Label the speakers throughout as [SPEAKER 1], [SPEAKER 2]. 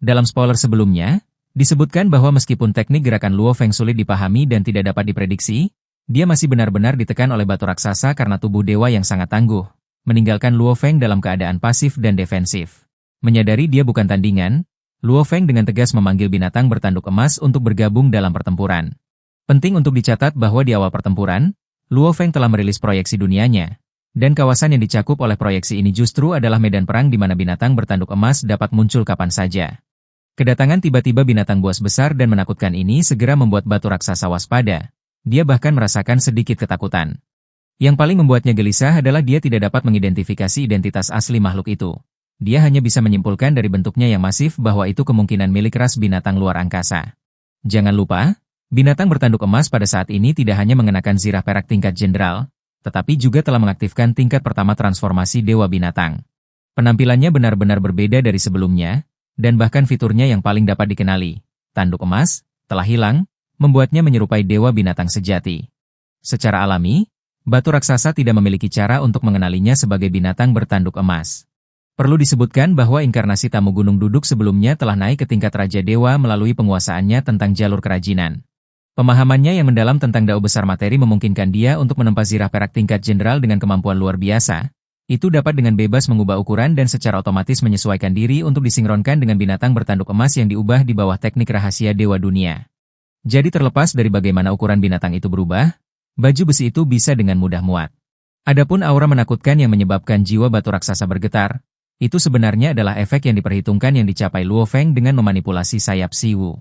[SPEAKER 1] Dalam spoiler sebelumnya, disebutkan bahwa meskipun teknik gerakan Luo Feng sulit dipahami dan tidak dapat diprediksi, dia masih benar-benar ditekan oleh batu raksasa karena tubuh dewa yang sangat tangguh, meninggalkan Luo Feng dalam keadaan pasif dan defensif. Menyadari dia bukan tandingan, Luo Feng dengan tegas memanggil binatang bertanduk emas untuk bergabung dalam pertempuran. Penting untuk dicatat bahwa di awal pertempuran, Luo Feng telah merilis proyeksi dunianya, dan kawasan yang dicakup oleh proyeksi ini justru adalah medan perang di mana binatang bertanduk emas dapat muncul kapan saja. Kedatangan tiba-tiba binatang buas besar dan menakutkan ini segera membuat batu raksasa waspada. Dia bahkan merasakan sedikit ketakutan. Yang paling membuatnya gelisah adalah dia tidak dapat mengidentifikasi identitas asli makhluk itu. Dia hanya bisa menyimpulkan dari bentuknya yang masif bahwa itu kemungkinan milik ras binatang luar angkasa. Jangan lupa, binatang bertanduk emas pada saat ini tidak hanya mengenakan zirah perak tingkat jenderal, tetapi juga telah mengaktifkan tingkat pertama transformasi dewa binatang. Penampilannya benar-benar berbeda dari sebelumnya, dan bahkan fiturnya yang paling dapat dikenali, tanduk emas, telah hilang, membuatnya menyerupai dewa binatang sejati. Secara alami, batu raksasa tidak memiliki cara untuk mengenalinya sebagai binatang bertanduk emas. Perlu disebutkan bahwa inkarnasi tamu gunung duduk sebelumnya telah naik ke tingkat Raja Dewa melalui penguasaannya tentang jalur kerajinan. Pemahamannya yang mendalam tentang dao besar materi memungkinkan dia untuk menempa zirah perak tingkat jenderal dengan kemampuan luar biasa. Itu dapat dengan bebas mengubah ukuran dan secara otomatis menyesuaikan diri untuk disinkronkan dengan binatang bertanduk emas yang diubah di bawah teknik rahasia dewa dunia. Jadi terlepas dari bagaimana ukuran binatang itu berubah, baju besi itu bisa dengan mudah muat. Adapun aura menakutkan yang menyebabkan jiwa batu raksasa bergetar, itu sebenarnya adalah efek yang diperhitungkan yang dicapai Luo Feng dengan memanipulasi sayap Siwu.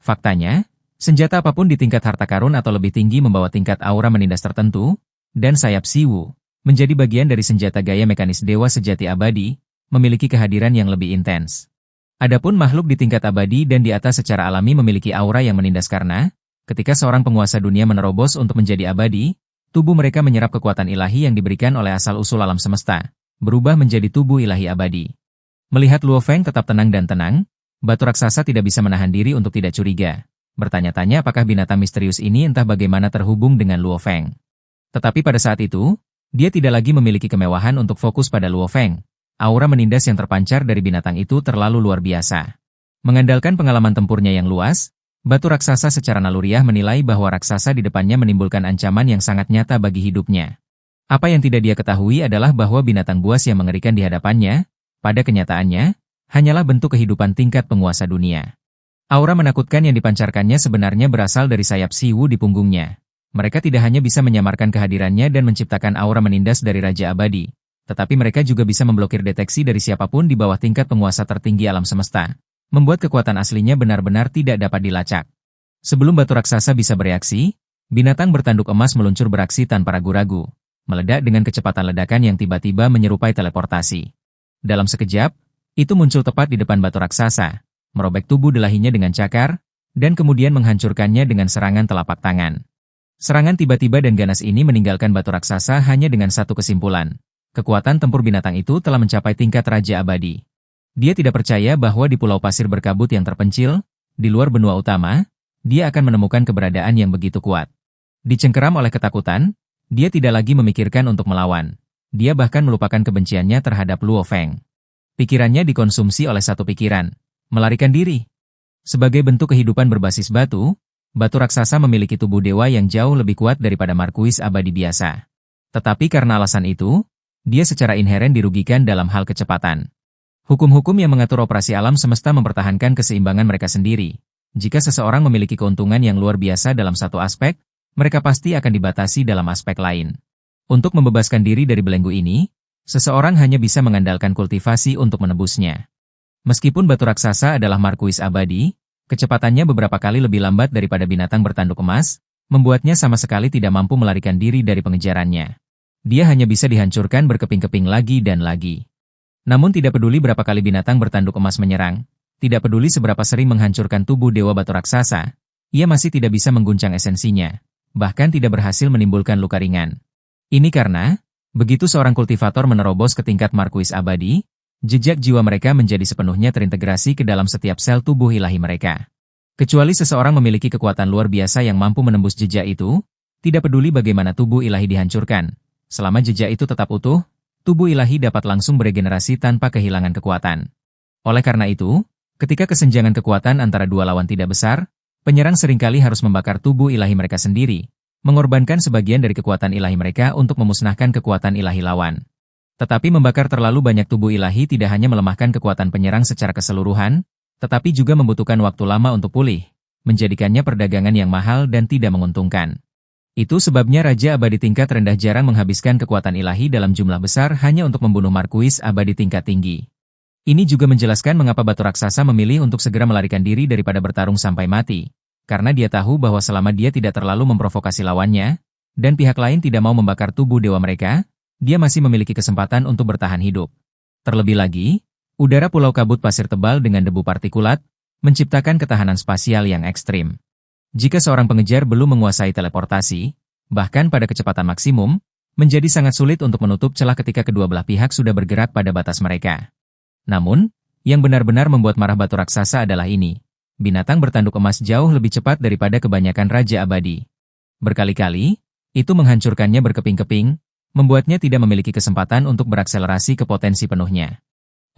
[SPEAKER 1] Faktanya, senjata apapun di tingkat harta karun atau lebih tinggi membawa tingkat aura menindas tertentu, dan sayap Siwu, menjadi bagian dari senjata gaya mekanis dewa sejati abadi, memiliki kehadiran yang lebih intens. Adapun makhluk di tingkat abadi dan di atas secara alami memiliki aura yang menindas karena, ketika seorang penguasa dunia menerobos untuk menjadi abadi, tubuh mereka menyerap kekuatan ilahi yang diberikan oleh asal-usul alam semesta, berubah menjadi tubuh ilahi abadi. Melihat Luo Feng tetap tenang dan tenang, batu raksasa tidak bisa menahan diri untuk tidak curiga. Bertanya-tanya apakah binatang misterius ini entah bagaimana terhubung dengan Luo Feng. Tetapi pada saat itu, dia tidak lagi memiliki kemewahan untuk fokus pada Luo Feng. Aura menindas yang terpancar dari binatang itu terlalu luar biasa. Mengandalkan pengalaman tempurnya yang luas, batu raksasa secara naluriah menilai bahwa raksasa di depannya menimbulkan ancaman yang sangat nyata bagi hidupnya. Apa yang tidak dia ketahui adalah bahwa binatang buas yang mengerikan di hadapannya, pada kenyataannya, hanyalah bentuk kehidupan tingkat penguasa dunia. Aura menakutkan yang dipancarkannya sebenarnya berasal dari sayap Siwu di punggungnya. Mereka tidak hanya bisa menyamarkan kehadirannya dan menciptakan aura menindas dari Raja Abadi, tetapi mereka juga bisa memblokir deteksi dari siapapun di bawah tingkat penguasa tertinggi alam semesta, membuat kekuatan aslinya benar-benar tidak dapat dilacak. Sebelum batu raksasa bisa bereaksi, binatang bertanduk emas meluncur beraksi tanpa ragu-ragu, meledak dengan kecepatan ledakan yang tiba-tiba menyerupai teleportasi. Dalam sekejap, itu muncul tepat di depan batu raksasa, merobek tubuh delahinya dengan cakar, dan kemudian menghancurkannya dengan serangan telapak tangan. Serangan tiba-tiba dan ganas ini meninggalkan batu raksasa hanya dengan satu kesimpulan. Kekuatan tempur binatang itu telah mencapai tingkat Raja Abadi. Dia tidak percaya bahwa di pulau pasir berkabut yang terpencil, di luar benua utama, dia akan menemukan keberadaan yang begitu kuat. Dicengkeram oleh ketakutan, dia tidak lagi memikirkan untuk melawan. Dia bahkan melupakan kebenciannya terhadap Luo Feng. Pikirannya dikonsumsi oleh satu pikiran, melarikan diri. Sebagai bentuk kehidupan berbasis batu, batu raksasa memiliki tubuh dewa yang jauh lebih kuat daripada markuis abadi biasa. Tetapi karena alasan itu, dia secara inheren dirugikan dalam hal kecepatan. Hukum-hukum yang mengatur operasi alam semesta mempertahankan keseimbangan mereka sendiri. Jika seseorang memiliki keuntungan yang luar biasa dalam satu aspek, mereka pasti akan dibatasi dalam aspek lain. Untuk membebaskan diri dari belenggu ini, seseorang hanya bisa mengandalkan kultivasi untuk menebusnya. Meskipun batu raksasa adalah markuis abadi, kecepatannya beberapa kali lebih lambat daripada binatang bertanduk emas, membuatnya sama sekali tidak mampu melarikan diri dari pengejarannya. Dia hanya bisa dihancurkan berkeping-keping lagi dan lagi. Namun tidak peduli berapa kali binatang bertanduk emas menyerang, tidak peduli seberapa sering menghancurkan tubuh dewa batu raksasa, ia masih tidak bisa mengguncang esensinya, bahkan tidak berhasil menimbulkan luka ringan. Ini karena, begitu seorang kultivator menerobos ke tingkat markuis abadi, jejak jiwa mereka menjadi sepenuhnya terintegrasi ke dalam setiap sel tubuh ilahi mereka. Kecuali seseorang memiliki kekuatan luar biasa yang mampu menembus jejak itu, tidak peduli bagaimana tubuh ilahi dihancurkan. Selama jejak itu tetap utuh, tubuh ilahi dapat langsung beregenerasi tanpa kehilangan kekuatan. Oleh karena itu, Ketika kesenjangan kekuatan antara dua lawan tidak besar, penyerang seringkali harus membakar tubuh ilahi mereka sendiri, mengorbankan sebagian dari kekuatan ilahi mereka untuk memusnahkan kekuatan ilahi lawan. Tetapi membakar terlalu banyak tubuh ilahi tidak hanya melemahkan kekuatan penyerang secara keseluruhan, tetapi juga membutuhkan waktu lama untuk pulih, menjadikannya perdagangan yang mahal dan tidak menguntungkan. Itu sebabnya Raja Abadi tingkat rendah jarang menghabiskan kekuatan ilahi dalam jumlah besar hanya untuk membunuh Markuis Abadi tingkat tinggi. Ini juga menjelaskan mengapa batu raksasa memilih untuk segera melarikan diri daripada bertarung sampai mati, karena dia tahu bahwa selama dia tidak terlalu memprovokasi lawannya, dan pihak lain tidak mau membakar tubuh dewa mereka, dia masih memiliki kesempatan untuk bertahan hidup. Terlebih lagi, udara pulau kabut pasir tebal dengan debu partikulat, menciptakan ketahanan spasial yang ekstrim. Jika seorang pengejar belum menguasai teleportasi, bahkan pada kecepatan maksimum, menjadi sangat sulit untuk menutup celah ketika kedua belah pihak sudah bergerak pada batas mereka. Namun, yang benar-benar membuat marah batu raksasa adalah ini. Binatang bertanduk emas jauh lebih cepat daripada kebanyakan Raja Abadi. Berkali-kali, itu menghancurkannya berkeping-keping, membuatnya tidak memiliki kesempatan untuk berakselerasi ke potensi penuhnya.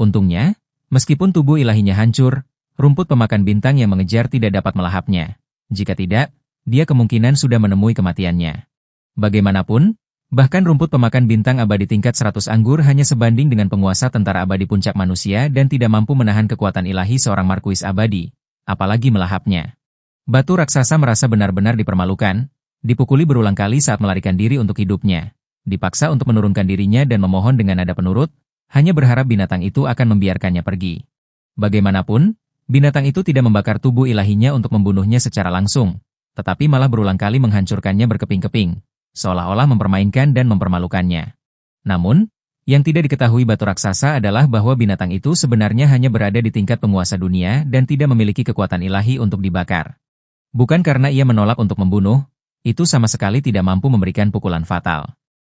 [SPEAKER 1] Untungnya, meskipun tubuh ilahinya hancur, rumput pemakan bintang yang mengejar tidak dapat melahapnya. Jika tidak, dia kemungkinan sudah menemui kematiannya. Bagaimanapun, bahkan rumput pemakan bintang abadi tingkat 100 anggur hanya sebanding dengan penguasa tentara abadi puncak manusia dan tidak mampu menahan kekuatan ilahi seorang Markuis abadi, apalagi melahapnya. Batu raksasa merasa benar-benar dipermalukan, dipukuli berulang kali saat melarikan diri untuk hidupnya. Dipaksa untuk menurunkan dirinya dan memohon dengan nada penurut, hanya berharap binatang itu akan membiarkannya pergi. Bagaimanapun, binatang itu tidak membakar tubuh ilahinya untuk membunuhnya secara langsung, tetapi malah berulang kali menghancurkannya berkeping-keping, seolah-olah mempermainkan dan mempermalukannya. Namun, yang tidak diketahui batu raksasa adalah bahwa binatang itu sebenarnya hanya berada di tingkat penguasa dunia dan tidak memiliki kekuatan ilahi untuk dibakar. Bukan karena ia menolak untuk membunuh, itu sama sekali tidak mampu memberikan pukulan fatal.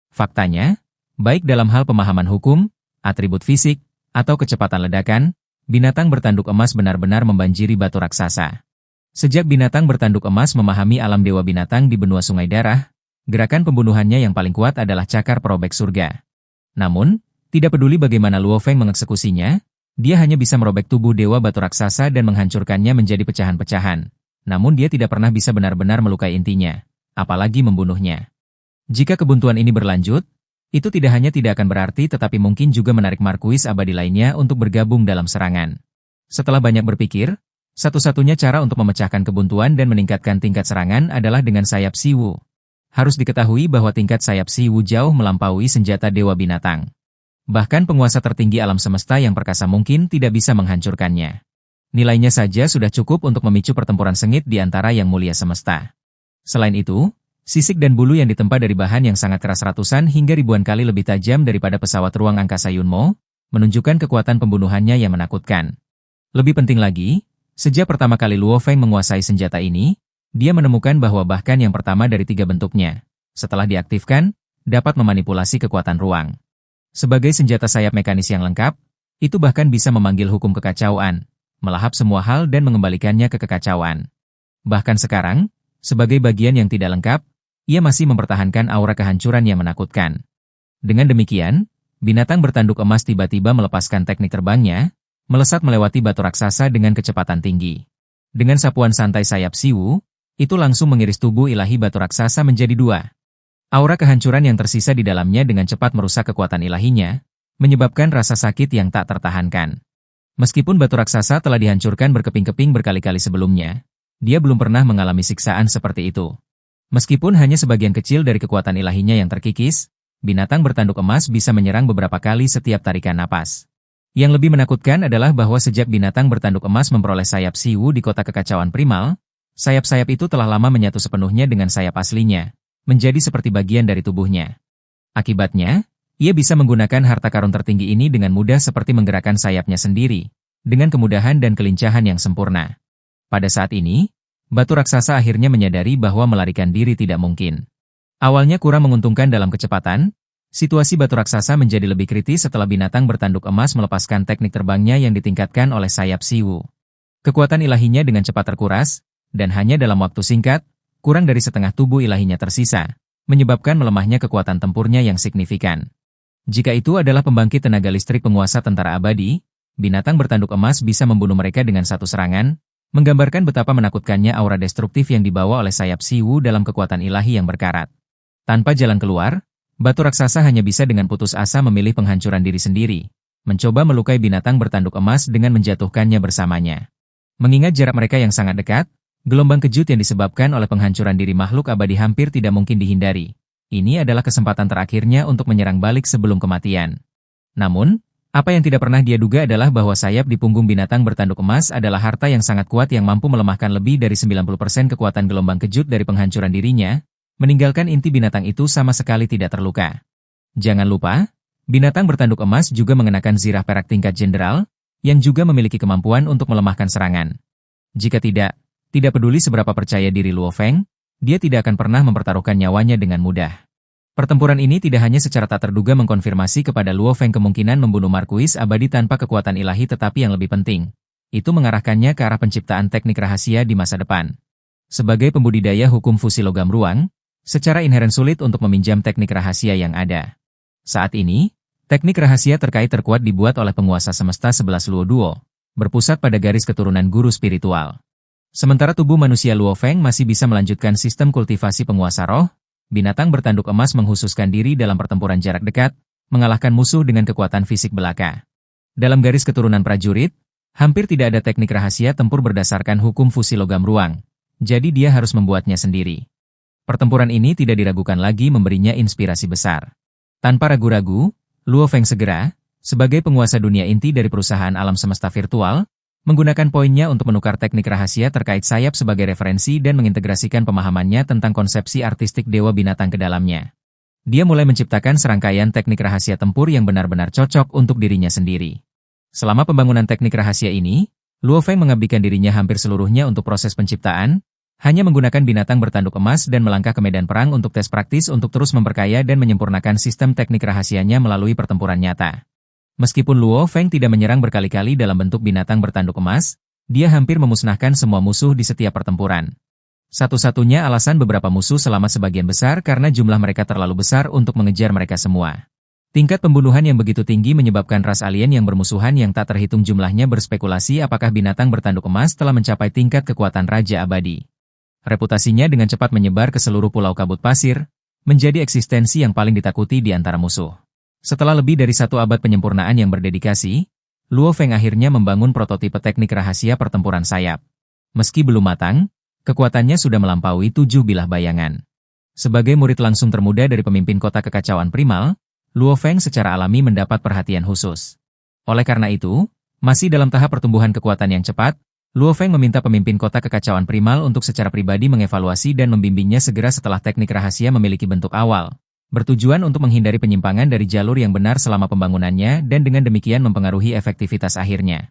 [SPEAKER 1] Faktanya, baik dalam hal pemahaman hukum, atribut fisik, atau kecepatan ledakan, binatang bertanduk emas benar-benar membanjiri batu raksasa. Sejak binatang bertanduk emas memahami alam dewa binatang di benua Sungai Darah, gerakan pembunuhannya yang paling kuat adalah cakar perobek surga. Namun, tidak peduli bagaimana Luo Feng mengeksekusinya, dia hanya bisa merobek tubuh dewa batu raksasa dan menghancurkannya menjadi pecahan-pecahan. Namun dia tidak pernah bisa benar-benar melukai intinya, apalagi membunuhnya. Jika kebuntuan ini berlanjut, itu tidak hanya tidak akan berarti tetapi mungkin juga menarik Markuis abadi lainnya untuk bergabung dalam serangan. Setelah banyak berpikir, satu-satunya cara untuk memecahkan kebuntuan dan meningkatkan tingkat serangan adalah dengan sayap Siwu. Harus diketahui bahwa tingkat sayap Siwu jauh melampaui senjata dewa binatang. Bahkan penguasa tertinggi alam semesta yang perkasa mungkin tidak bisa menghancurkannya. Nilainya saja sudah cukup untuk memicu pertempuran sengit di antara yang mulia semesta. Selain itu, sisik dan bulu yang ditempa dari bahan yang sangat keras ratusan hingga ribuan kali lebih tajam daripada pesawat ruang angkasa Yunmo, menunjukkan kekuatan pembunuhannya yang menakutkan. Lebih penting lagi, sejak pertama kali Luo Feng menguasai senjata ini, dia menemukan bahwa bahkan yang pertama dari 3 bentuknya, setelah diaktifkan, dapat memanipulasi kekuatan ruang. Sebagai senjata sayap mekanis yang lengkap, itu bahkan bisa memanggil hukum kekacauan, melahap semua hal dan mengembalikannya ke kekacauan. Bahkan sekarang, sebagai bagian yang tidak lengkap, ia masih mempertahankan aura kehancuran yang menakutkan. Dengan demikian, binatang bertanduk emas tiba-tiba melepaskan teknik terbangnya, melesat melewati batu raksasa dengan kecepatan tinggi. Dengan sapuan santai sayap Siwu, itu langsung mengiris tubuh ilahi batu raksasa menjadi 2. Aura kehancuran yang tersisa di dalamnya dengan cepat merusak kekuatan ilahinya, menyebabkan rasa sakit yang tak tertahankan. Meskipun batu raksasa telah dihancurkan berkeping-keping berkali-kali sebelumnya, dia belum pernah mengalami siksaan seperti itu. Meskipun hanya sebagian kecil dari kekuatan ilahinya yang terkikis, binatang bertanduk emas bisa menyerang beberapa kali setiap tarikan napas. Yang lebih menakutkan adalah bahwa sejak binatang bertanduk emas memperoleh sayap Siwu di kota kekacauan primal, sayap-sayap itu telah lama menyatu sepenuhnya dengan sayap aslinya, menjadi seperti bagian dari tubuhnya. Akibatnya, ia bisa menggunakan harta karun tertinggi ini dengan mudah seperti menggerakkan sayapnya sendiri, dengan kemudahan dan kelincahan yang sempurna. Pada saat ini, batu raksasa akhirnya menyadari bahwa melarikan diri tidak mungkin. Awalnya kurang menguntungkan dalam kecepatan, situasi batu raksasa menjadi lebih kritis setelah binatang bertanduk emas melepaskan teknik terbangnya yang ditingkatkan oleh sayap Siwu. Kekuatan ilahinya dengan cepat terkuras, dan hanya dalam waktu singkat, kurang dari setengah tubuh ilahinya tersisa, menyebabkan melemahnya kekuatan tempurnya yang signifikan. Jika itu adalah pembangkit tenaga listrik penguasa tentara abadi, binatang bertanduk emas bisa membunuh mereka dengan satu serangan, menggambarkan betapa menakutkannya aura destruktif yang dibawa oleh sayap Siwu dalam kekuatan ilahi yang berkarat. Tanpa jalan keluar, batu raksasa hanya bisa dengan putus asa memilih penghancuran diri sendiri, mencoba melukai binatang bertanduk emas dengan menjatuhkannya bersamanya. Mengingat jarak mereka yang sangat dekat, gelombang kejut yang disebabkan oleh penghancuran diri makhluk abadi hampir tidak mungkin dihindari. Ini adalah kesempatan terakhirnya untuk menyerang balik sebelum kematian. Namun, apa yang tidak pernah dia duga adalah bahwa sayap di punggung binatang bertanduk emas adalah harta yang sangat kuat yang mampu melemahkan lebih dari 90% kekuatan gelombang kejut dari penghancuran dirinya, meninggalkan inti binatang itu sama sekali tidak terluka. Jangan lupa, binatang bertanduk emas juga mengenakan zirah perak tingkat jenderal, yang juga memiliki kemampuan untuk melemahkan serangan. Jika tidak peduli seberapa percaya diri Luo Feng, dia tidak akan pernah mempertaruhkan nyawanya dengan mudah. Pertempuran ini tidak hanya secara tak terduga mengkonfirmasi kepada Luo Feng kemungkinan membunuh Markuis abadi tanpa kekuatan ilahi, tetapi yang lebih penting, itu mengarahkannya ke arah penciptaan teknik rahasia di masa depan. Sebagai pembudidaya hukum fusi logam ruang, secara inheren sulit untuk meminjam teknik rahasia yang ada. Saat ini, teknik rahasia terkuat dibuat oleh penguasa semesta 11 Luo Duo, berpusat pada garis keturunan guru spiritual. Sementara tubuh manusia Luo Feng masih bisa melanjutkan sistem kultivasi penguasa roh, binatang bertanduk emas menghususkan diri dalam pertempuran jarak dekat, mengalahkan musuh dengan kekuatan fisik belaka. Dalam garis keturunan prajurit, hampir tidak ada teknik rahasia tempur berdasarkan hukum fusi logam ruang, jadi dia harus membuatnya sendiri. Pertempuran ini tidak diragukan lagi memberinya inspirasi besar. Tanpa ragu-ragu, Luo Feng segera, sebagai penguasa dunia inti dari perusahaan alam semesta virtual, menggunakan poinnya untuk menukar teknik rahasia terkait sayap sebagai referensi dan mengintegrasikan pemahamannya tentang konsepsi artistik dewa binatang ke dalamnya. Dia mulai menciptakan serangkaian teknik rahasia tempur yang benar-benar cocok untuk dirinya sendiri. Selama pembangunan teknik rahasia ini, Luo Feng mengabdikan dirinya hampir seluruhnya untuk proses penciptaan, hanya menggunakan binatang bertanduk emas dan melangkah ke medan perang untuk tes praktis untuk terus memperkaya dan menyempurnakan sistem teknik rahasianya melalui pertempuran nyata. Meskipun Luo Feng tidak menyerang berkali-kali dalam bentuk binatang bertanduk emas, dia hampir memusnahkan semua musuh di setiap pertempuran. Satu-satunya alasan beberapa musuh selamat sebagian besar karena jumlah mereka terlalu besar untuk mengejar mereka semua. Tingkat pembunuhan yang begitu tinggi menyebabkan ras alien yang bermusuhan yang tak terhitung jumlahnya berspekulasi apakah binatang bertanduk emas telah mencapai tingkat kekuatan Raja Abadi. Reputasinya dengan cepat menyebar ke seluruh pulau kabut pasir, menjadi eksistensi yang paling ditakuti di antara musuh. Setelah lebih dari 1 abad penyempurnaan yang berdedikasi, Luo Feng akhirnya membangun prototipe teknik rahasia pertempuran sayap. Meski belum matang, kekuatannya sudah melampaui 7 bilah bayangan. Sebagai murid langsung termuda dari pemimpin kota kekacauan primal, Luo Feng secara alami mendapat perhatian khusus. Oleh karena itu, masih dalam tahap pertumbuhan kekuatan yang cepat, Luo Feng meminta pemimpin kota kekacauan primal untuk secara pribadi mengevaluasi dan membimbingnya segera setelah teknik rahasia memiliki bentuk awal. Bertujuan untuk menghindari penyimpangan dari jalur yang benar selama pembangunannya dan dengan demikian mempengaruhi efektivitas akhirnya.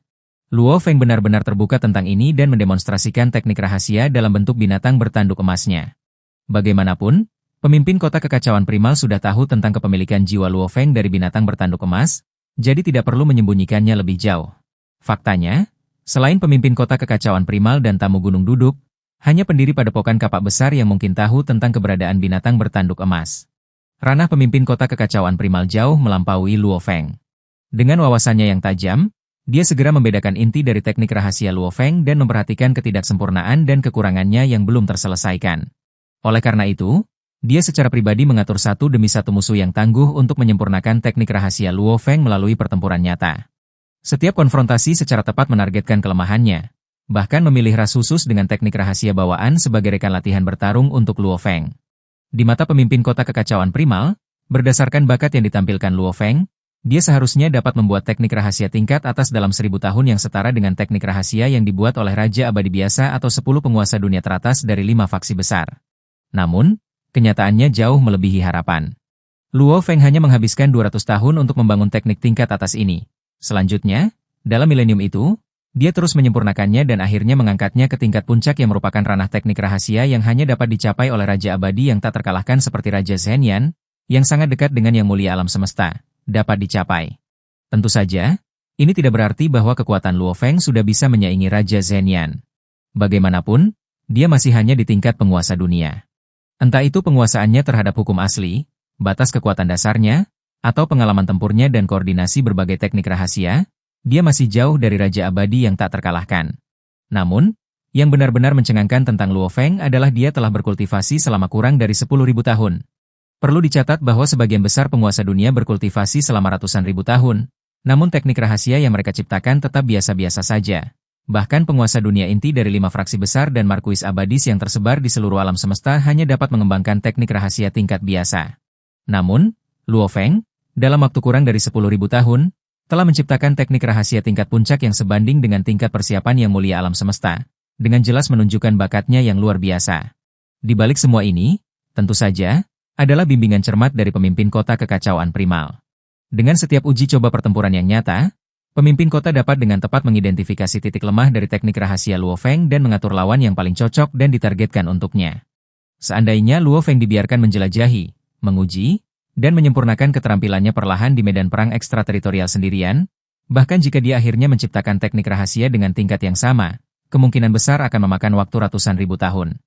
[SPEAKER 1] Luo Feng benar-benar terbuka tentang ini dan mendemonstrasikan teknik rahasia dalam bentuk binatang bertanduk emasnya. Bagaimanapun, pemimpin kota kekacauan primal sudah tahu tentang kepemilikan jiwa Luo Feng dari binatang bertanduk emas, jadi tidak perlu menyembunyikannya lebih jauh. Faktanya, selain pemimpin kota kekacauan primal dan tamu gunung duduk, hanya pendiri padepokan kapak besar yang mungkin tahu tentang keberadaan binatang bertanduk emas. Ranah pemimpin kota kekacauan primal jauh melampaui Luo Feng. Dengan wawasannya yang tajam, dia segera membedakan inti dari teknik rahasia Luo Feng dan memperhatikan ketidaksempurnaan dan kekurangannya yang belum terselesaikan. Oleh karena itu, dia secara pribadi mengatur satu demi satu musuh yang tangguh untuk menyempurnakan teknik rahasia Luo Feng melalui pertempuran nyata. Setiap konfrontasi secara tepat menargetkan kelemahannya, bahkan memilih ras khusus dengan teknik rahasia bawaan sebagai rekan latihan bertarung untuk Luo Feng. Di mata pemimpin kota kekacauan primal, berdasarkan bakat yang ditampilkan Luo Feng, dia seharusnya dapat membuat teknik rahasia tingkat atas dalam 1000 tahun yang setara dengan teknik rahasia yang dibuat oleh Raja Abadi biasa atau 10 penguasa dunia teratas dari 5 faksi besar. Namun, kenyataannya jauh melebihi harapan. Luo Feng hanya menghabiskan 200 tahun untuk membangun teknik tingkat atas ini. Selanjutnya, dalam milenium itu, dia terus menyempurnakannya dan akhirnya mengangkatnya ke tingkat puncak yang merupakan ranah teknik rahasia yang hanya dapat dicapai oleh Raja Abadi yang tak terkalahkan seperti Raja Zhenyan, yang sangat dekat dengan Yang Mulia Alam Semesta, dapat dicapai. Tentu saja, ini tidak berarti bahwa kekuatan Luo Feng sudah bisa menyaingi Raja Zhenyan. Bagaimanapun, dia masih hanya di tingkat penguasa dunia. Entah itu penguasaannya terhadap hukum asli, batas kekuatan dasarnya, atau pengalaman tempurnya dan koordinasi berbagai teknik rahasia, dia masih jauh dari Raja Abadi yang tak terkalahkan. Namun, yang benar-benar mencengangkan tentang Luo Feng adalah dia telah berkultivasi selama kurang dari 10.000 tahun. Perlu dicatat bahwa sebagian besar penguasa dunia berkultivasi selama ratusan ribu tahun, namun teknik rahasia yang mereka ciptakan tetap biasa-biasa saja. Bahkan penguasa dunia inti dari 5 fraksi besar dan markuis abadis yang tersebar di seluruh alam semesta hanya dapat mengembangkan teknik rahasia tingkat biasa. Namun, Luo Feng, dalam waktu kurang dari 10.000 tahun, telah menciptakan teknik rahasia tingkat puncak yang sebanding dengan tingkat persiapan yang mulia alam semesta, dengan jelas menunjukkan bakatnya yang luar biasa. Di balik semua ini, tentu saja, adalah bimbingan cermat dari pemimpin kota kekacauan primal. Dengan setiap uji coba pertempuran yang nyata, pemimpin kota dapat dengan tepat mengidentifikasi titik lemah dari teknik rahasia Luo Feng dan mengatur lawan yang paling cocok dan ditargetkan untuknya. Seandainya Luo Feng dibiarkan menjelajahi, menguji, dan menyempurnakan keterampilannya perlahan di medan perang ekstrateritorial sendirian, bahkan jika dia akhirnya menciptakan teknik rahasia dengan tingkat yang sama, kemungkinan besar akan memakan waktu ratusan ribu tahun.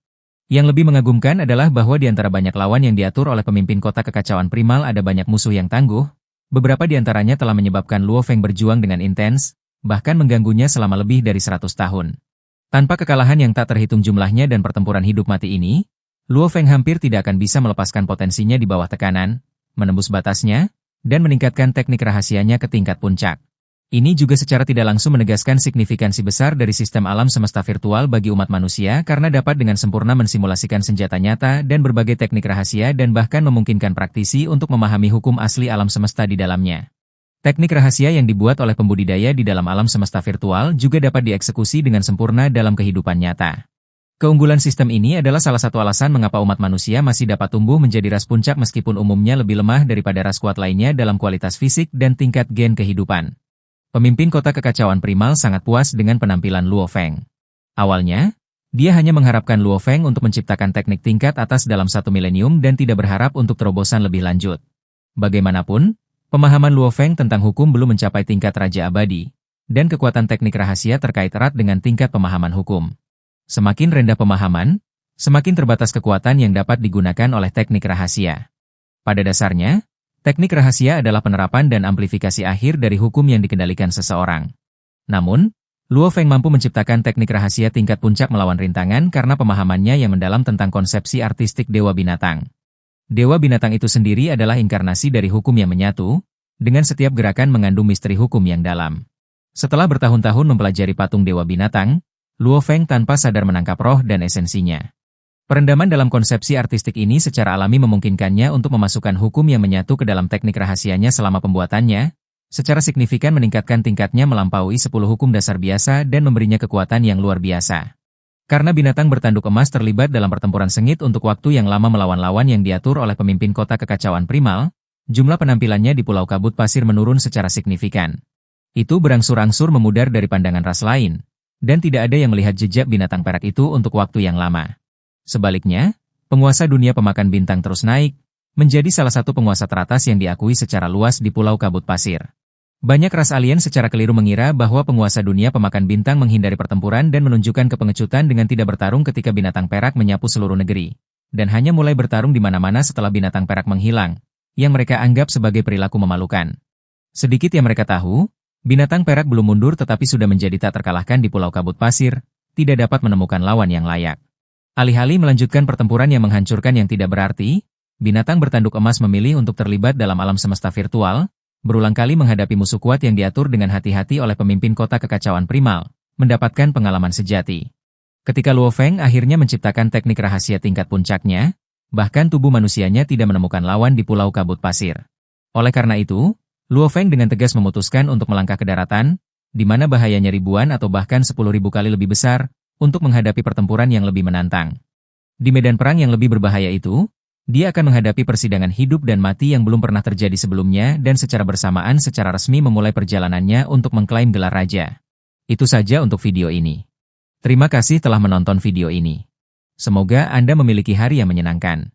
[SPEAKER 1] Yang lebih mengagumkan adalah bahwa di antara banyak lawan yang diatur oleh pemimpin kota kekacauan primal ada banyak musuh yang tangguh, beberapa di antaranya telah menyebabkan Luo Feng berjuang dengan intens, bahkan mengganggunya selama lebih dari 100 tahun. Tanpa kekalahan yang tak terhitung jumlahnya dan pertempuran hidup mati ini, Luo Feng hampir tidak akan bisa melepaskan potensinya di bawah tekanan, menembus batasnya, dan meningkatkan teknik rahasianya ke tingkat puncak. Ini juga secara tidak langsung menegaskan signifikansi besar dari sistem alam semesta virtual bagi umat manusia karena dapat dengan sempurna mensimulasikan senjata nyata dan berbagai teknik rahasia dan bahkan memungkinkan praktisi untuk memahami hukum asli alam semesta di dalamnya. Teknik rahasia yang dibuat oleh pembudidaya di dalam alam semesta virtual juga dapat dieksekusi dengan sempurna dalam kehidupan nyata. Keunggulan sistem ini adalah salah satu alasan mengapa umat manusia masih dapat tumbuh menjadi ras puncak meskipun umumnya lebih lemah daripada ras kuat lainnya dalam kualitas fisik dan tingkat gen kehidupan. Pemimpin kota kekacauan primal sangat puas dengan penampilan Luo Feng. Awalnya, dia hanya mengharapkan Luo Feng untuk menciptakan teknik tingkat atas dalam 1 milenium dan tidak berharap untuk terobosan lebih lanjut. Bagaimanapun, pemahaman Luo Feng tentang hukum belum mencapai tingkat Raja Abadi, dan kekuatan teknik rahasia terkait erat dengan tingkat pemahaman hukum. Semakin rendah pemahaman, semakin terbatas kekuatan yang dapat digunakan oleh teknik rahasia. Pada dasarnya, teknik rahasia adalah penerapan dan amplifikasi akhir dari hukum yang dikendalikan seseorang. Namun, Luo Feng mampu menciptakan teknik rahasia tingkat puncak melawan rintangan karena pemahamannya yang mendalam tentang konsepsi artistik Dewa Binatang. Dewa Binatang itu sendiri adalah inkarnasi dari hukum yang menyatu, dengan setiap gerakan mengandung misteri hukum yang dalam. Setelah bertahun-tahun mempelajari patung Dewa Binatang, Luo Feng tanpa sadar menangkap roh dan esensinya. Perendaman dalam konsepsi artistik ini secara alami memungkinkannya untuk memasukkan hukum yang menyatu ke dalam teknik rahasianya selama pembuatannya, secara signifikan meningkatkan tingkatnya melampaui 10 hukum dasar biasa dan memberinya kekuatan yang luar biasa. Karena binatang bertanduk emas terlibat dalam pertempuran sengit untuk waktu yang lama melawan lawan yang diatur oleh pemimpin kota kekacauan primal, jumlah penampilannya di Pulau Kabut Pasir menurun secara signifikan. Itu berangsur-angsur memudar dari pandangan ras lain, dan tidak ada yang melihat jejak binatang perak itu untuk waktu yang lama. Sebaliknya, penguasa dunia pemakan bintang terus naik, menjadi salah satu penguasa teratas yang diakui secara luas di Pulau Kabut Pasir. Banyak ras alien secara keliru mengira bahwa penguasa dunia pemakan bintang menghindari pertempuran dan menunjukkan kepengecutan dengan tidak bertarung ketika binatang perak menyapu seluruh negeri, dan hanya mulai bertarung di mana-mana setelah binatang perak menghilang, yang mereka anggap sebagai perilaku memalukan. Sedikit yang mereka tahu, binatang perak belum mundur tetapi sudah menjadi tak terkalahkan di Pulau Kabut Pasir, tidak dapat menemukan lawan yang layak. Alih-alih melanjutkan pertempuran yang menghancurkan yang tidak berarti, binatang bertanduk emas memilih untuk terlibat dalam alam semesta virtual, berulang kali menghadapi musuh kuat yang diatur dengan hati-hati oleh pemimpin kota kekacauan primal, mendapatkan pengalaman sejati. Ketika Luo Feng akhirnya menciptakan teknik rahasia tingkat puncaknya, bahkan tubuh manusianya tidak menemukan lawan di Pulau Kabut Pasir. Oleh karena itu, Luo Feng dengan tegas memutuskan untuk melangkah ke daratan, di mana bahayanya ribuan atau bahkan 10.000 kali lebih besar, untuk menghadapi pertempuran yang lebih menantang. Di medan perang yang lebih berbahaya itu, dia akan menghadapi persidangan hidup dan mati yang belum pernah terjadi sebelumnya dan secara bersamaan secara resmi memulai perjalanannya untuk mengklaim gelar raja. Itu saja untuk video ini. Terima kasih telah menonton video ini. Semoga Anda memiliki hari yang menyenangkan.